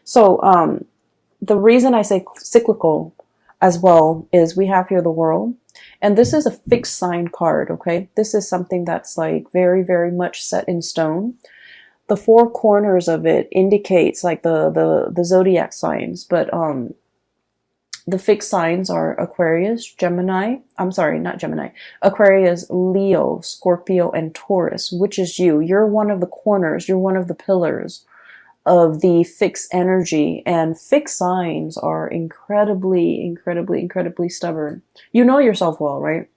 So the reason I say cyclical as well is we have here the world, and this is a fixed sign card. Okay, this is something that's like very, very much set in stone. The four corners of it indicates like the zodiac signs, but the fixed signs are Aquarius, Gemini. I'm sorry, not Gemini. Aquarius, Leo, Scorpio, and Taurus, which is you. You're one of the corners. You're one of the pillars of the fixed energy. And fixed signs are incredibly, incredibly, incredibly stubborn. You know yourself well, right?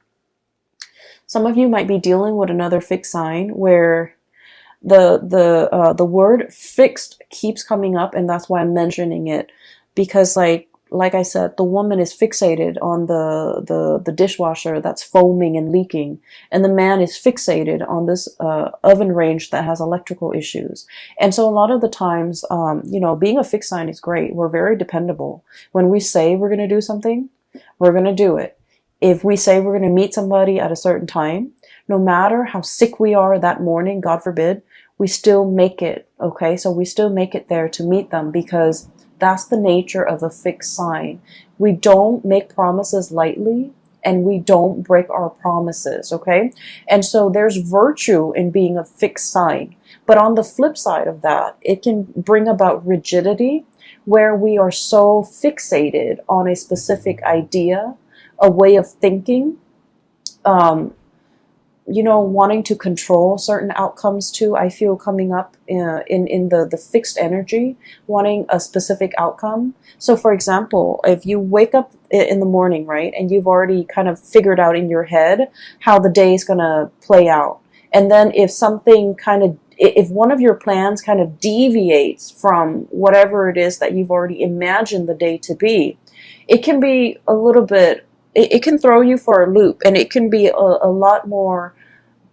Some of you might be dealing with another fixed sign where the word fixed keeps coming up, and that's why I'm mentioning it, because like I said, the woman is fixated on the dishwasher that's foaming and leaking, and the man is fixated on this oven range that has electrical issues. And so a lot of the times, being a fixed sign is great. We're very dependable. When we say we're going to do something, we're going to do it. If we say we're going to meet somebody at a certain time, no matter how sick we are that morning, God forbid, we still make it. Okay, so we still make it there to meet them, because that's the nature of a fixed sign. We don't make promises lightly, and we don't break our promises, okay? And so there's virtue in being a fixed sign. But on the flip side of that, it can bring about rigidity, where we are so fixated on a specific idea, a way of thinking, wanting to control certain outcomes too. I feel coming up in the fixed energy, wanting a specific outcome. So for example, if you wake up in the morning, right, and you've already kind of figured out in your head how the day is going to play out. And then if one of your plans kind of deviates from whatever it is that you've already imagined the day to be, it can be a little bit, it can throw you for a loop, and it can be a lot more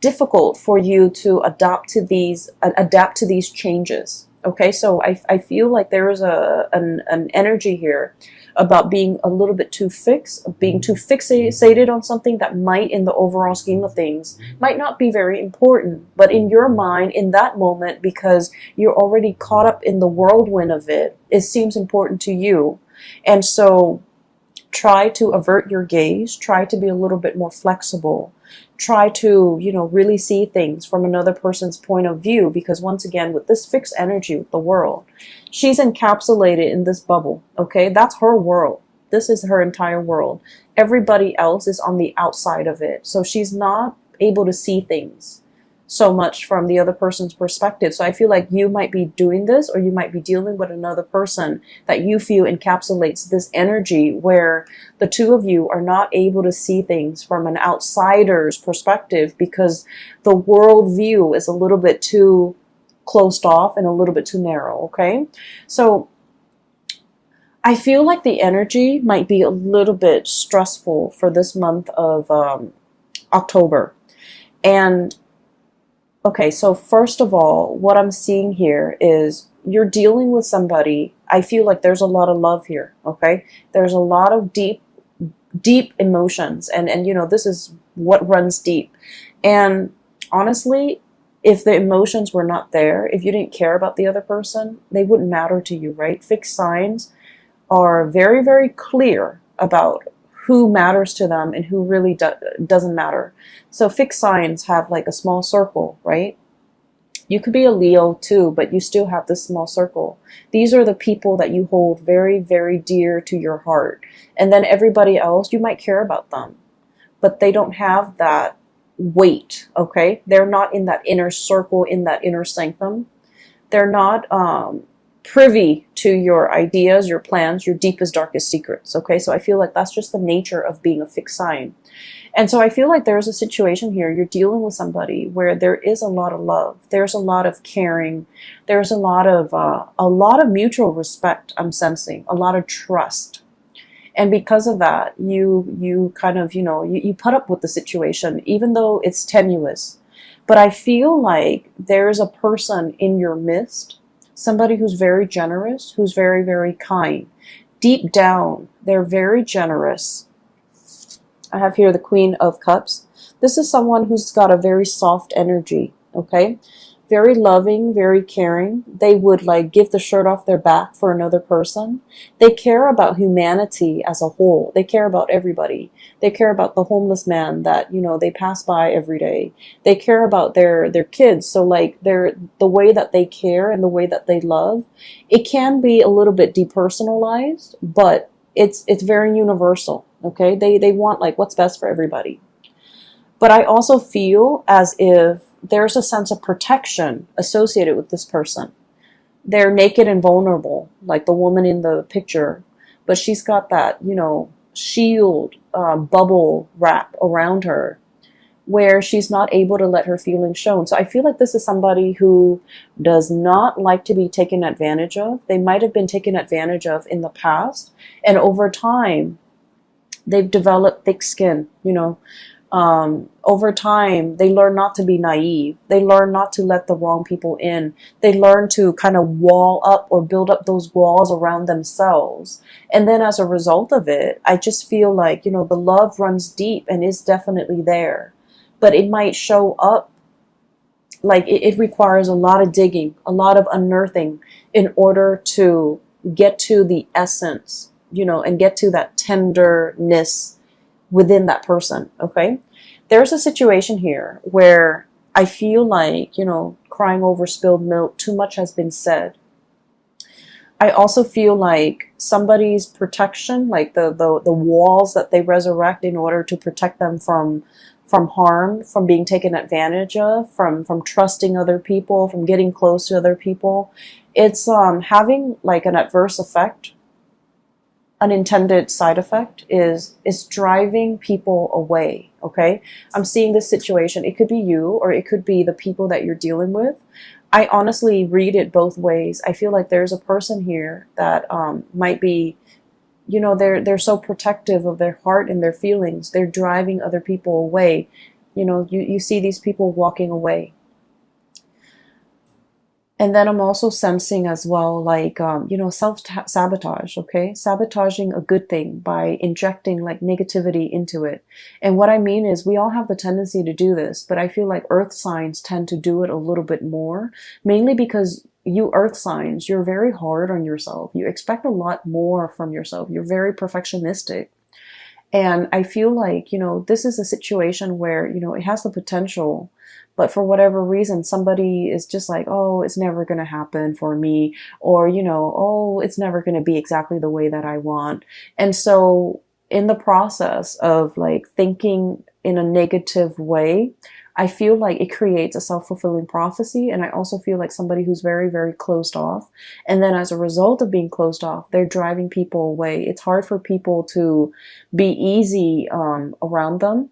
difficult for you to adapt to these changes. Okay, so I feel like there is an energy here about being a little bit too fixed, being too fixated on something that might, in the overall scheme of things, might not be very important, but in your mind, in that moment, because you're already caught up in the whirlwind of it, it seems important to you. And so try to avert your gaze, try to be a little bit more flexible, try to, really see things from another person's point of view, because once again, with this fixed energy with the world, she's encapsulated in this bubble, okay? That's her world. This is her entire world. Everybody else is on the outside of it. So she's not able to see things so much from the other person's perspective. So I feel like you might be doing this, or you might be dealing with another person that you feel encapsulates this energy, where the two of you are not able to see things from an outsider's perspective, because the world view is a little bit too closed off and a little bit too narrow. Okay, so I feel like the energy might be a little bit stressful for this month of October. And okay, so first of all, what I'm seeing here is you're dealing with somebody. I feel like there's a lot of love here, okay? There's a lot of deep emotions, and this is what runs deep. And honestly, if the emotions were not there, if you didn't care about the other person, they wouldn't matter to you, right? Fixed signs are very, very clear about who matters to them and who really doesn't matter. So fixed signs have like a small circle, right? You could be a Leo too, but you still have this small circle. These are the people that you hold very, very dear to your heart. And then everybody else, you might care about them, but they don't have that weight, okay? They're not in that inner circle, in that inner sanctum. They're not privy to your ideas, your plans, your deepest, darkest secrets. Okay, so I feel like that's just the nature of being a fixed sign. And so I feel like there's a situation here. You're dealing with somebody where there is a lot of love. There's a lot of caring. There's a lot of mutual respect. I'm sensing a lot of trust. And because of that, you kind of, you put up with the situation, even though it's tenuous. But I feel like there's a person in your midst, somebody who's very generous, who's very, very kind. Deep down, they're very generous. I have here the Queen of Cups. This is someone who's got a very soft energy, okay? very loving, very caring. They would like give the shirt off their back for another person. They care about humanity as a whole. They care about everybody. They care about the homeless man that, you know, they pass by every day. They care about their kids. So like the way that they care and the way that they love, it can be a little bit depersonalized, but it's very universal. Okay? They want like what's best for everybody. But I also feel as if there's a sense of protection associated with this person. They're naked and vulnerable, like the woman in the picture, but she's got that, you know, shield, bubble wrap around her where she's not able to let her feelings shown. So I feel like this is somebody who does not like to be taken advantage of. They might have been taken advantage of in the past, and over time, they've developed thick skin, you know. Over time, they learn not to be naive. They learn not to let the wrong people in. They learn to kind of wall up or build up those walls around themselves. And then as a result of it, I just feel like, you know, the love runs deep and is definitely there. But it might show up like it requires a lot of digging, a lot of unearthing in order to get to the essence, you know, and get to that tenderness within that person. Okay, there's a situation here where I feel like, you know, crying over spilled milk, too much has been said. I also feel like somebody's protection, like the walls that they resurrect in order to protect them from harm, from being taken advantage of, from trusting other people, from getting close to other people, it's having like an adverse effect. Unintended side effect is driving people away. Okay, I'm seeing this situation. It could be you, or it could be the people that you're dealing with. I honestly read it both ways. I feel like there's a person here that might be, you know, they're so protective of their heart and their feelings. They're driving other people away. You know, you see these people walking away. And then I'm also sensing as well, like, you know, self-sabotage, okay? Sabotaging a good thing by injecting like negativity into it. And what I mean is we all have the tendency to do this, but I feel like earth signs tend to do it a little bit more, mainly because you earth signs, you're very hard on yourself. You expect a lot more from yourself. You're very perfectionistic. And I feel like, you know, this is a situation where, you know, it has the potential, but for whatever reason, somebody is just like, oh, it's never going to happen for me. Or, you know, oh, it's never going to be exactly the way that I want. And so in the process of like thinking in a negative way, I feel like it creates a self-fulfilling prophecy. And I also feel like somebody who's very, very closed off. And then as a result of being closed off, they're driving people away. It's hard for people to be easy around them,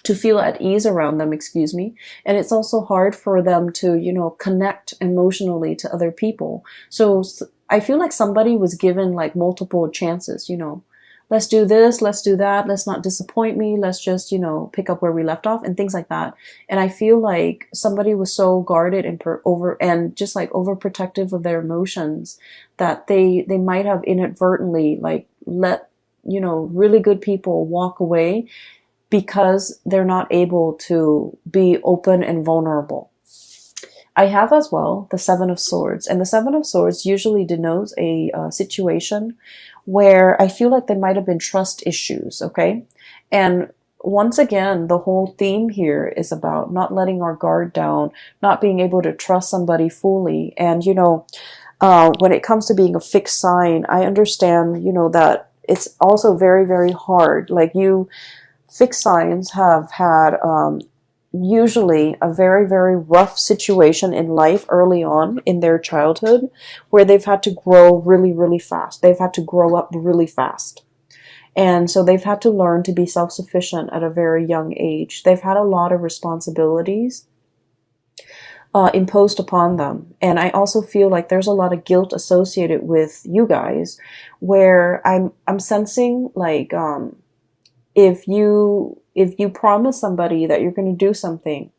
to feel at ease around them, excuse me. And it's also hard for them to, you know, connect emotionally to other people. So I feel like somebody was given like multiple chances, you know. Let's do this, let's do that, let's not disappoint me, let's just, you know, pick up where we left off and things like that. And I feel like somebody was so guarded and just like overprotective of their emotions that they might have inadvertently like let, you know, really good people walk away because they're not able to be open and vulnerable. I have as well the Seven of Swords, and the Seven of Swords usually denotes a situation where I feel like there might have been trust issues, okay? And once again, the whole theme here is about not letting our guard down, not being able to trust somebody fully. And, you know, when it comes to being a fixed sign, I understand, you know, that it's also very, very hard. Like fixed signs have had usually a very, very rough situation in life early on in their childhood where they've had to grow really, really fast. They've had to grow up really fast. And so they've had to learn to be self-sufficient at a very young age. They've had a lot of responsibilities imposed upon them. And I also feel like there's a lot of guilt associated with you guys where I'm sensing like if you promise somebody that you're going to do something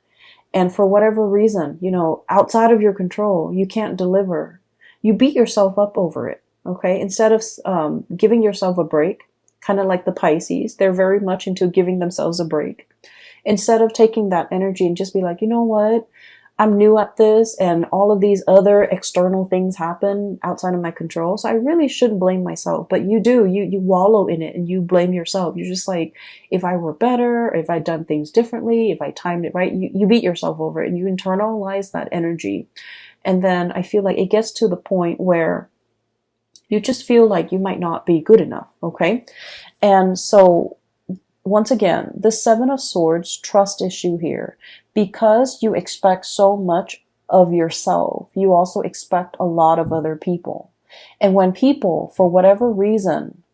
and for whatever reason, you know, outside of your control, you can't deliver, you beat yourself up over it. Okay. Instead of giving yourself a break, kind of like the Pisces, they're very much into giving themselves a break. Instead of taking that energy and just be like, you know what? I'm new at this and all of these other external things happen outside of my control. So I really shouldn't blame myself. But you do, you wallow in it and you blame yourself. You're just like, if I were better, if I'd done things differently, if I timed it right, you beat yourself over it and you internalize that energy. And then I feel like it gets to the point where you just feel like you might not be good enough. Okay. And so once again, the Seven of Swords trust issue here. Because you expect so much of yourself, you also expect a lot of other people. And when people, for whatever reason,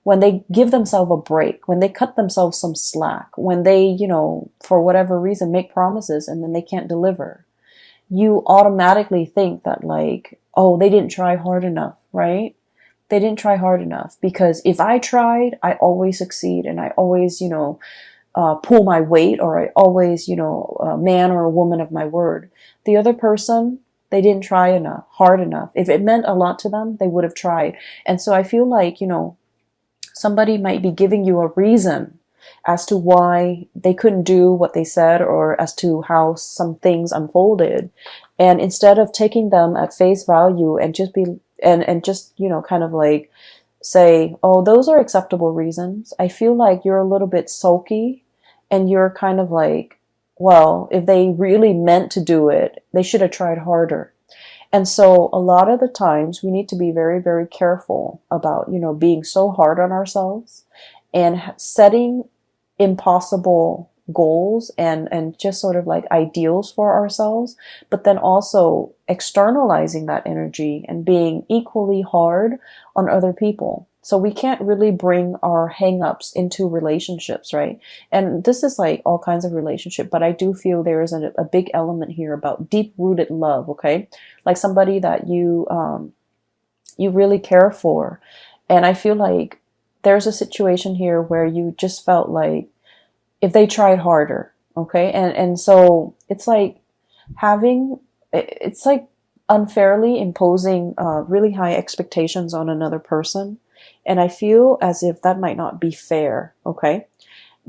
when they give themselves a break, when they cut themselves some slack, when they, you know, for whatever reason, make promises and then they can't deliver, you automatically think that like, oh, they didn't try hard enough, right? They didn't try hard enough, because if I tried, I always succeed and I always, you know, pull my weight, or I always, you know, a man or a woman of my word. The other person, they didn't try enough, hard enough. If it meant a lot to them, they would have tried. And so I feel like, you know, somebody might be giving you a reason as to why they couldn't do what they said, or as to how some things unfolded. And instead of taking them at face value and just be, and just, you know, kind of like say, oh, those are acceptable reasons, I feel like you're a little bit sulky and you're kind of like, well, if they really meant to do it, they should have tried harder. And so a lot of the times we need to be very, very careful about, you know, being so hard on ourselves and setting impossible goals and just sort of like ideals for ourselves, but then also externalizing that energy and being equally hard on other people. So we can't really bring our hang-ups into relationships, right? And this is like all kinds of relationship, but I do feel there is a big element here about deep-rooted love, okay? Like somebody that you really care for. And I feel like there's a situation here where you just felt like if they tried harder, okay? And so it's like it's like unfairly imposing really high expectations on another person. And I feel as if that might not be fair, okay?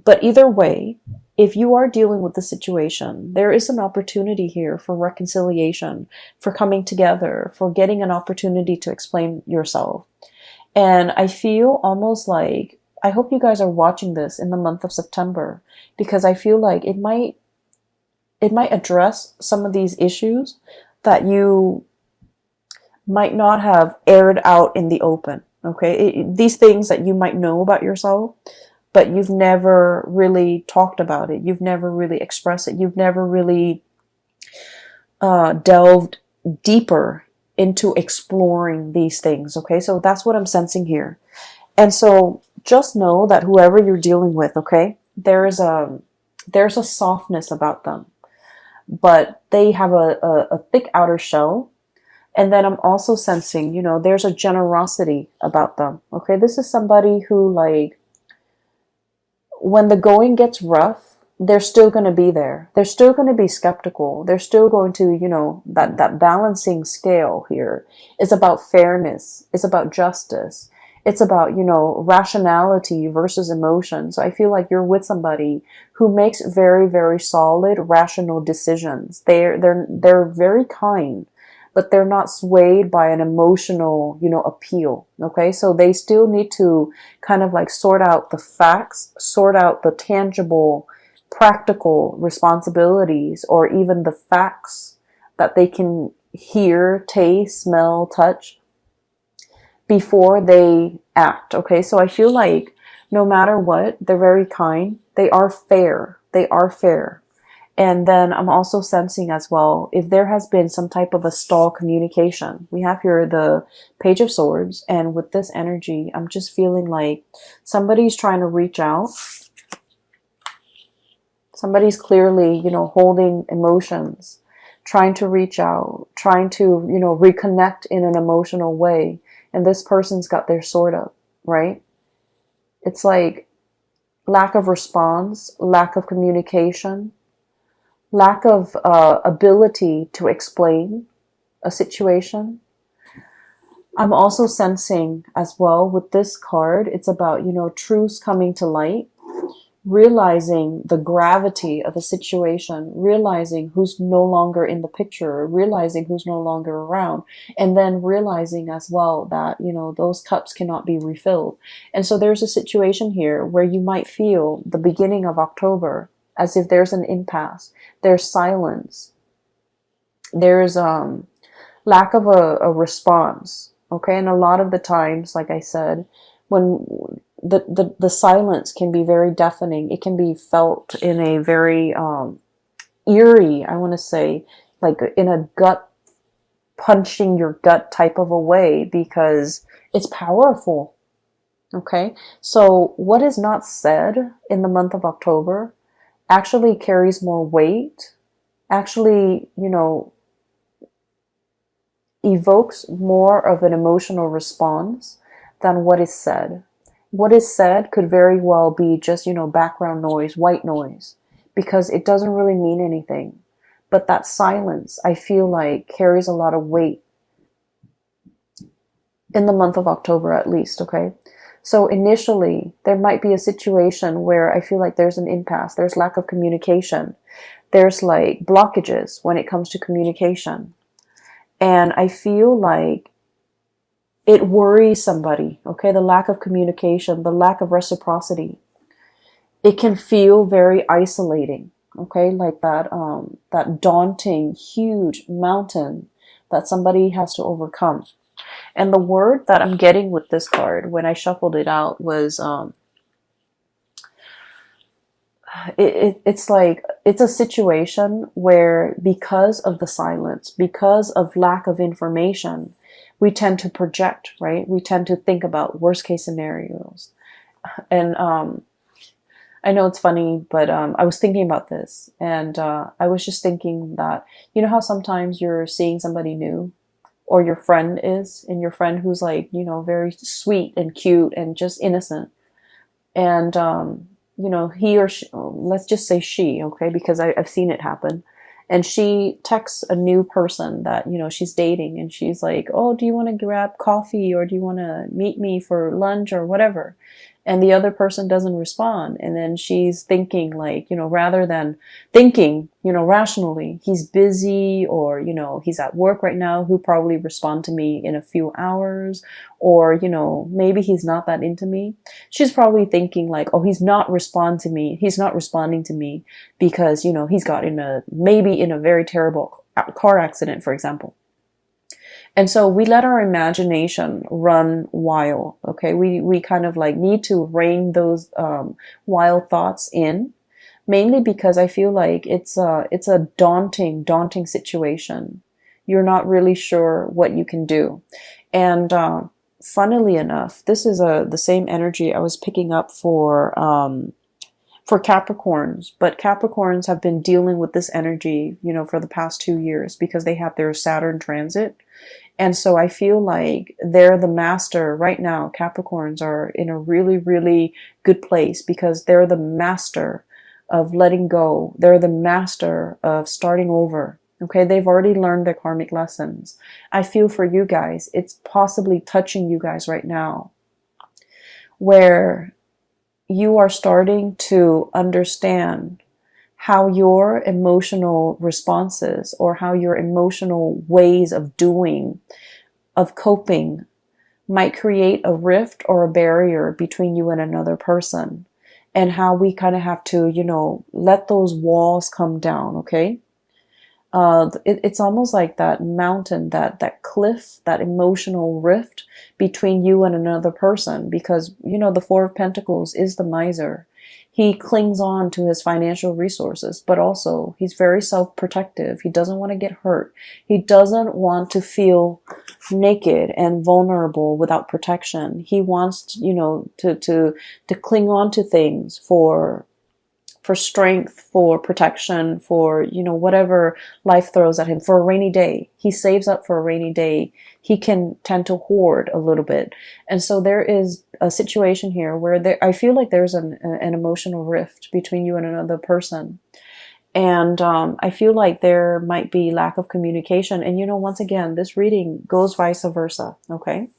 But either way, if you are dealing with the situation, there is an opportunity here for reconciliation, for coming together, for getting an opportunity to explain yourself. And I feel almost like, I hope you guys are watching this in the month of September, because I feel like it might address some of these issues that you might not have aired out in the open. Okay, these things that you might know about yourself, but you've never really talked about it. You've never really expressed it. You've never really delved deeper into exploring these things. Okay, so that's what I'm sensing here. And so just know that whoever you're dealing with, okay, there's a softness about them, but they have a thick outer shell. And then I'm also sensing, you know, there's a generosity about them. Okay, this is somebody who, like, when the going gets rough, they're still going to be there. They're still going to be skeptical. They're still going to, you know, that balancing scale here is about fairness. It's about justice. It's about, you know, rationality versus emotion. So I feel like you're with somebody who makes very, very solid, rational decisions. They're very kind, but they're not swayed by an emotional, you know, appeal. Okay, so they still need to kind of like sort out the facts, sort out the tangible, practical responsibilities, or even the facts that they can hear, taste, smell, touch before they act. Okay, so I feel like no matter what, they're very kind. They are fair. They are fair. And then I'm also sensing as well, if there has been some type of a stall communication. We have here the Page of Swords, and with this energy, I'm just feeling like somebody's trying to reach out. Somebody's clearly, you know, holding emotions, trying to reach out, trying to, you know, reconnect in an emotional way. And this person's got their sword up, right? It's like lack of response, lack of communication, lack of ability to explain a situation. I'm also sensing as well with this card, it's about, you know, truths coming to light. realizing the gravity of a situation, realizing who's no longer in the picture, realizing who's no longer around, and then realizing as well that, you know, those cups cannot be refilled. And so there's a situation here where you might feel the beginning of October as if there's an impasse, there's silence, there's lack of a response. Okay, and a lot of the times, like I said, when the silence can be very deafening, it can be felt in a very eerie, I want to say, like in a gut punching your gut type of a way, because it's powerful. Okay, so what is not said in the month of October actually carries more weight, actually, you know, evokes more of an emotional response than what is said. What is said could very well be just, you know, background noise, white noise, because it doesn't really mean anything. But that silence, I feel like, carries a lot of weight in the month of October, at least, okay? So initially, there might be a situation where I feel like there's an impasse, there's lack of communication, there's like blockages when it comes to communication. And I feel like it worries somebody, okay? The lack of communication, the lack of reciprocity. It can feel very isolating, okay? Like that daunting, huge mountain that somebody has to overcome. And the word that I'm getting with this card when I shuffled it out was it's like it's a situation where, because of the silence, because of lack of information, we tend to project, right? We tend to think about worst case scenarios. And I know it's funny, but I was thinking about this, and I was just thinking that, you know how sometimes you're seeing somebody new, or your friend is, and your friend who's like, you know, very sweet and cute and just innocent. And, you know, he or she, let's just say she, okay, because I've seen it happen. And she texts a new person that, you know, she's dating, and she's like, oh, do you want to grab coffee, or do you want to meet me for lunch or whatever? And the other person doesn't respond. And then she's thinking, like, you know, rather than thinking, you know, rationally, he's busy, or, you know, he's at work right now, he'll probably respond to me in a few hours, or, you know, maybe he's not that into me. She's probably thinking like, oh, he's not responding to me because, you know, he's got maybe in a very terrible car accident, for example. And so we let our imagination run wild, okay? We kind of like need to rein those wild thoughts in, mainly because I feel like it's a daunting situation. You're not really sure what you can do. And funnily enough, this is the same energy I was picking up for Capricorns, but Capricorns have been dealing with this energy, you know, for the past 2 years, because they have their Saturn transit. And so I feel like they're the master right now. Capricorns are in a really, really good place because they're the master of letting go. They're the master of starting over. Okay, they've already learned their karmic lessons. I feel for you guys, it's possibly touching you guys right now, where you are starting to understand how your emotional responses, or how your emotional ways of doing, of coping, might create a rift or a barrier between you and another person, and how we kind of have to, you know, let those walls come down, okay? It's almost like that mountain, that cliff, that emotional rift between you and another person, because, you know, the Four of Pentacles is the miser. He clings on to his financial resources, but also he's very self-protective. He doesn't want to get hurt. He doesn't want to feel naked and vulnerable without protection. He wants, you know, to cling on to things for strength, for protection, for, you know, whatever life throws at him, for a rainy day. He saves up for a rainy day. He can tend to hoard a little bit. And so there is a situation here where I feel like there's an emotional rift between you and another person. And I feel like there might be lack of communication. And, you know, once again, this reading goes vice versa, okay?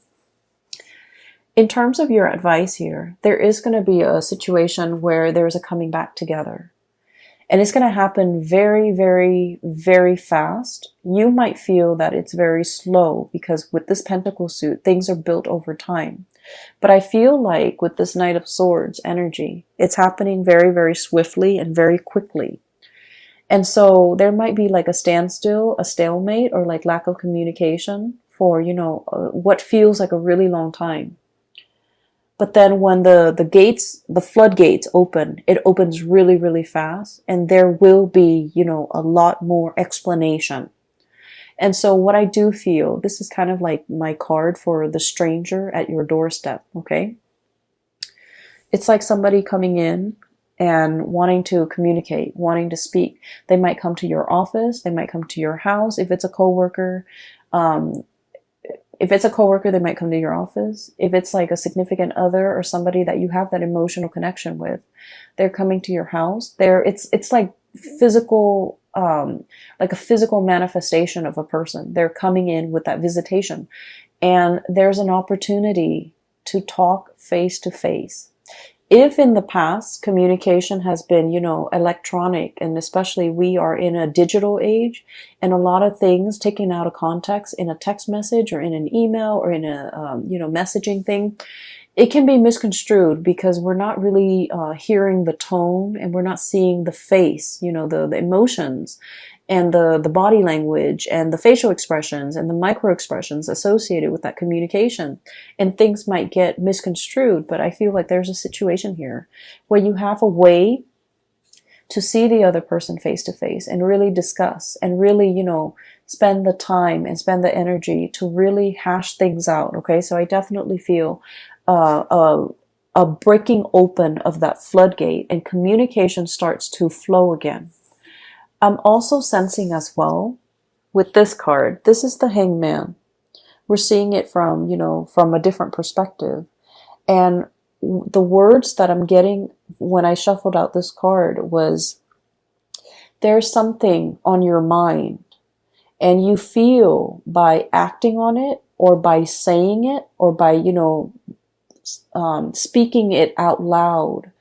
In terms of your advice here, there is going to be a situation where there's a coming back together. And it's going to happen very, very, very fast. You might feel that it's very slow because with this Pentacle suit, things are built over time. But I feel like with this Knight of Swords energy, it's happening very, very swiftly and very quickly. And so there might be like a standstill, a stalemate, or like lack of communication for, what feels like a really long time. But then when the floodgates open, it opens really, really fast, and there will be, a lot more explanation. And so what I do feel, this is kind of like my card for the stranger at your doorstep, okay? It's like somebody coming in and wanting to communicate, wanting to speak. They might come to your office, they might come to your house. If it's a coworker, they might come to your office. If it's like a significant other or somebody that you have that emotional connection with, they're coming to your house. It's like physical, like a physical manifestation of a person. They're coming in with that visitation, and there's an opportunity to talk face to face. If in the past communication has been, electronic, and especially we are in a digital age, and a lot of things taken out of context in a text message or in an email or in a, messaging thing, it can be misconstrued because we're not really hearing the tone, and we're not seeing the face, the emotions and the body language and the facial expressions and the micro expressions associated with that communication. And things might get misconstrued, but I feel like there's a situation here where you have a way to see the other person face to face and really discuss and really, spend the time and spend the energy to really hash things out. Okay. So I definitely feel, a breaking open of that floodgate, and communication starts to flow again. I'm also sensing as well with this card, this is the Hangman. We're seeing it from, from a different perspective. And the words that I'm getting when I shuffled out this card was, there's something on your mind, and you feel by acting on it or by saying it or by, speaking it out loud,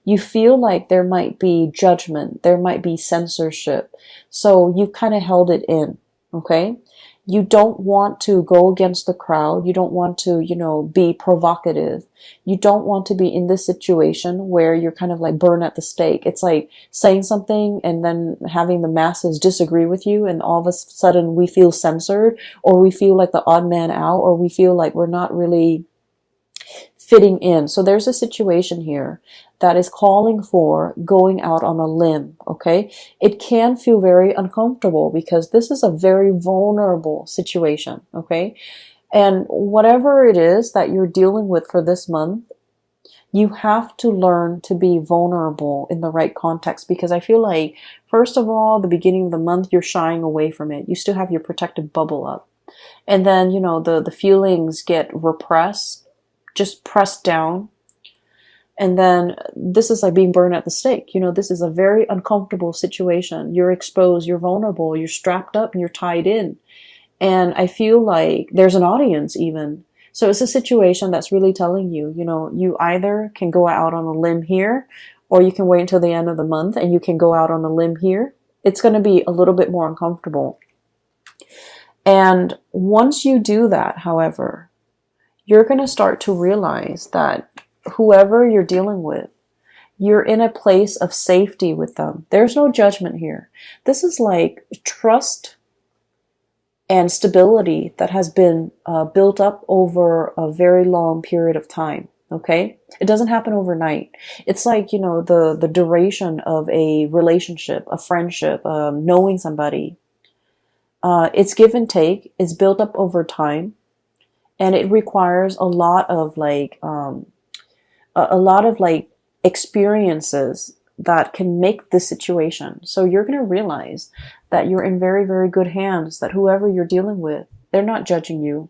you feel like there might be judgment, there might be censorship. So you kind of held it in, okay? You don't want to go against the crowd. You don't want to, be provocative. You don't want to be in this situation where you're kind of like burned at the stake. It's like saying something and then having the masses disagree with you, and all of a sudden we feel censored, or we feel like the odd man out, or we feel like we're not really fitting in. So there's a situation here that is calling for going out on a limb, okay? It can feel very uncomfortable because this is a very vulnerable situation, okay? And whatever it is that you're dealing with for this month, you have to learn to be vulnerable in the right context, because I feel like, first of all, the beginning of the month, you're shying away from it. You still have your protective bubble up. And then, the feelings get repressed, just pressed down. And then this is like being burned at the stake. This is a very uncomfortable situation. You're exposed, you're vulnerable, you're strapped up, and you're tied in. And I feel like there's an audience even. So it's a situation that's really telling you, you either can go out on a limb here, or you can wait until the end of the month and you can go out on a limb here. It's going to be a little bit more uncomfortable. And once you do that, however, you're going to start to realize that whoever you're dealing with, you're in a place of safety with them. There's no judgment here. This is like trust and stability that has been built up over a very long period of time. Okay? It doesn't happen overnight. It's like, the duration of a relationship, a friendship, knowing somebody. It's give and take. It's built up over time. And it requires a lot of experiences that can make this situation. So you're going to realize that you're in very, very good hands, that whoever you're dealing with, they're not judging you.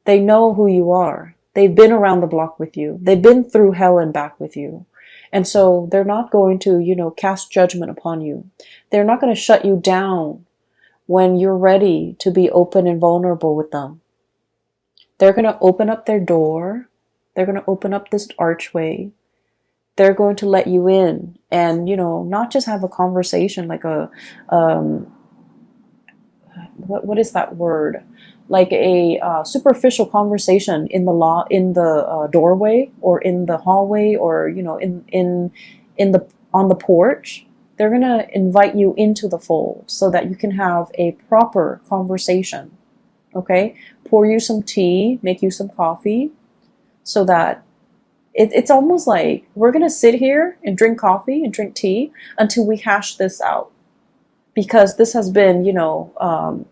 They know who you are. They've been around the block with you. They've been through hell and back with you. And so they're not going to, cast judgment upon you. They're not going to shut you down when you're ready to be open and vulnerable with them. They're going to open up their door They're going to open up this archway. They're going to let you in and, you know, not just have a conversation like a, what is that word? Like a superficial conversation in the doorway or in the hallway or, you know, in the on the porch. They're going to invite you into the fold so that you can have a proper conversation. Okay? Pour you some tea, make you some coffee so that it's almost like we're going to sit here and drink coffee and drink tea until we hash this out. Because this has been, you know,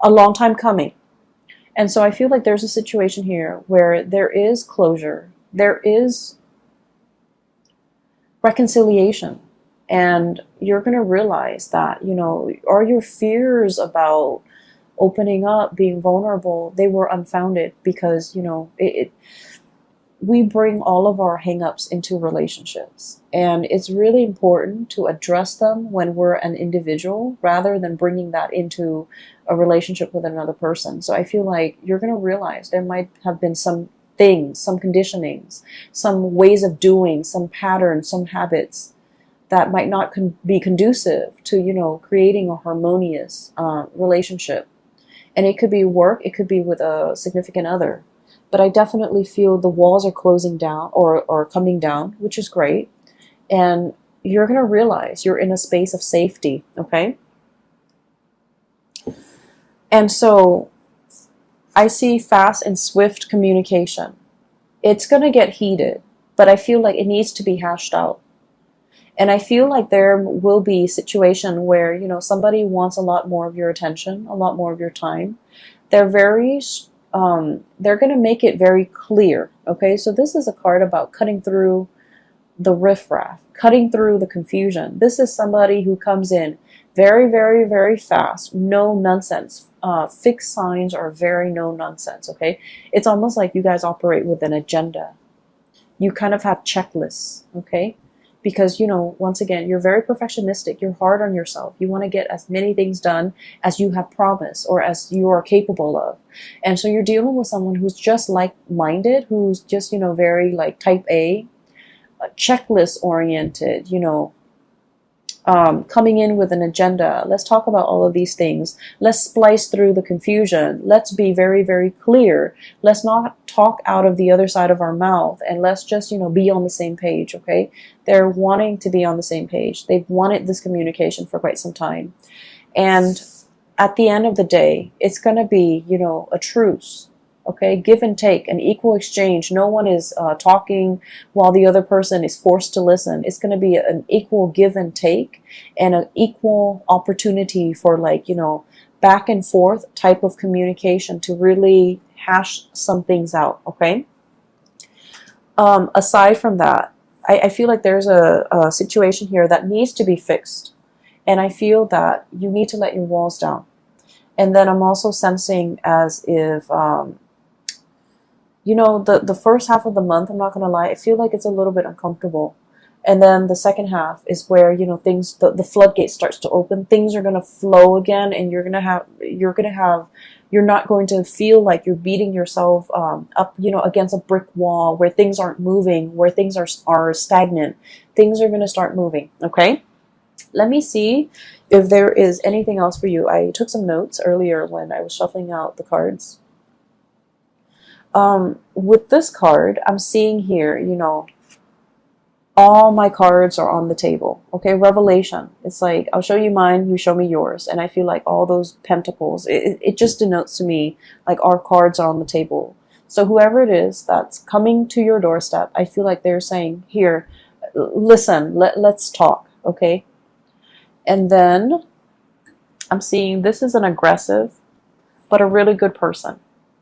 a long time coming. And so I feel like there's a situation here where there is closure, there is reconciliation, and you're going to realize that, you know, are your fears about opening up, being vulnerable, they were unfounded because, you know, we bring all of our hangups into relationships. And it's really important to address them when we're an individual rather than bringing that into a relationship with another person. So I feel like you're going to realize there might have been some things, some conditionings, some ways of doing, some patterns, some habits that might not be conducive to, you know, creating a harmonious relationship. And it could be work, it could be with a significant other. But I definitely feel the walls are closing down or coming down, which is great. And you're going to realize you're in a space of safety, okay? And so I see fast and swift communication. It's going to get heated, but I feel like it needs to be hashed out. And I feel like there will be a situation where, you know, somebody wants a lot more of your attention, a lot more of your time. They're going to make it very clear, okay? So this is a card about cutting through the riffraff, cutting through the confusion. This is somebody who comes in very, very, very fast, no nonsense. Fixed signs are very no nonsense, okay? It's almost like you guys operate with an agenda. You kind of have checklists, okay? Because, you know, once again, you're very perfectionistic. You're hard on yourself. You want to get as many things done as you have promised or as you are capable of. And so you're dealing with someone who's just like-minded, who's just, you know, very like type A, checklist oriented, you know, coming in with an agenda. Let's talk about all of these things. Let's splice through the confusion. Let's be very, very clear. Let's not talk out of the other side of our mouth, and let's just, you know, be on the same page, okay? They're wanting to be on the same page. They've wanted this communication for quite some time. And at the end of the day, it's going to be, you know, a truce. Okay, give and take, an equal exchange. No one is talking while the other person is forced to listen. It's going to be an equal give and take and an equal opportunity for, like, you know, back and forth type of communication to really hash some things out, okay? Aside from that, I feel like there's a situation here that needs to be fixed. And I feel that you need to let your walls down. And then I'm also sensing as if... you know, the first half of the month, I'm not going to lie, I feel like it's a little bit uncomfortable. And then the second half is where, you know, things, the floodgate starts to open. Things are going to flow again, and you're not going to feel like you're beating yourself up, you know, against a brick wall where things aren't moving, where things are stagnant. Things are going to start moving, okay? Let me see if there is anything else for you. I took some notes earlier when I was shuffling out the cards. With this card, I'm seeing here, you know, all my cards are on the table. Okay, revelation. It's like, I'll show you mine, you show me yours. And I feel like all those pentacles, it just denotes to me like our cards are on the table. So whoever it is that's coming to your doorstep, I feel like they're saying, here, listen, let's talk, okay? And then I'm seeing this is an aggressive, but a really good person.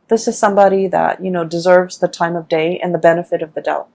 This is somebody that, you know, deserves the time of day and the benefit of the doubt.